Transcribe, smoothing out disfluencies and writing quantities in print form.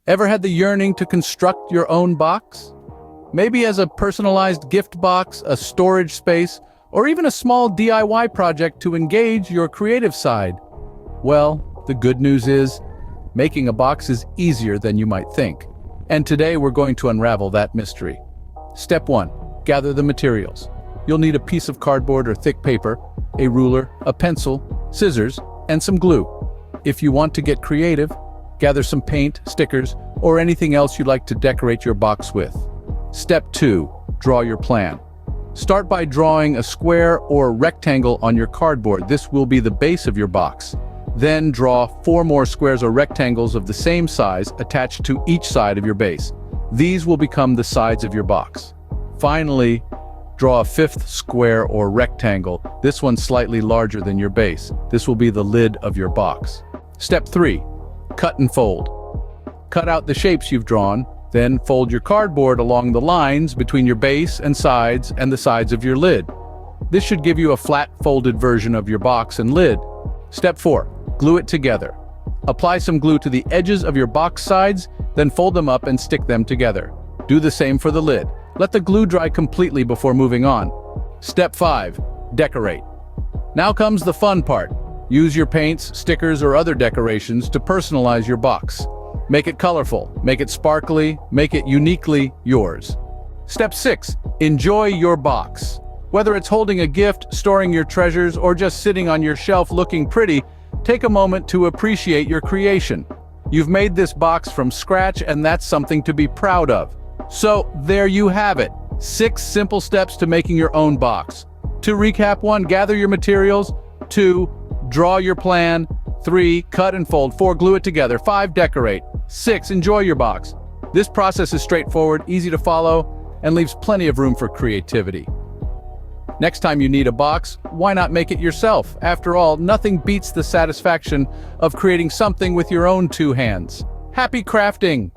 Ever had the yearning to construct your own box? Maybe as a personalized gift box, a storage space, or even a small DIY project to engage your creative side. Well, the good news is, making a box is easier than you might think. And today we're going to unravel that mystery. Step 1. Gather the materials. You'll need a piece of cardboard or thick paper, a ruler, a pencil, scissors, and some glue. If you want to get creative, gather some paint, stickers, or anything else you'd like to decorate your box with. Step 2. Draw your plan. Start by drawing a square or rectangle on your cardboard. This will be the base of your box. Then draw 4 more squares or rectangles of the same size attached to each side of your base. These will become the sides of your box. Finally, draw a 5th square or rectangle, this one slightly larger than your base. This will be the lid of your box. Step 3. Cut and fold. Cut out the shapes you've drawn, then fold your cardboard along the lines between your base and the sides of your lid. This should give you a flat folded version of your box and lid. Step 4. Glue it together. Apply some glue to the edges of your box sides, then fold them up and stick them together. Do the same for the lid. Let the glue dry completely before moving on. Step 5. Decorate. Now comes the fun part. Use your paints, stickers, or other decorations to personalize your box. Make it colorful, make it sparkly, make it uniquely yours. Step 6. Enjoy your box. Whether it's holding a gift, storing your treasures, or just sitting on your shelf looking pretty, take a moment to appreciate your creation. You've made this box from scratch, and that's something to be proud of. So, there you have it. 6 simple steps to making your own box. To recap: 1. Gather your materials. 2. Draw your plan. 3. Cut and fold. 4. Glue it together. 5. Decorate. 6. Enjoy your box. This process is straightforward, easy to follow, and leaves plenty of room for creativity. Next time you need a box, why not make it yourself? After all, nothing beats the satisfaction of creating something with your own 2 hands. Happy crafting!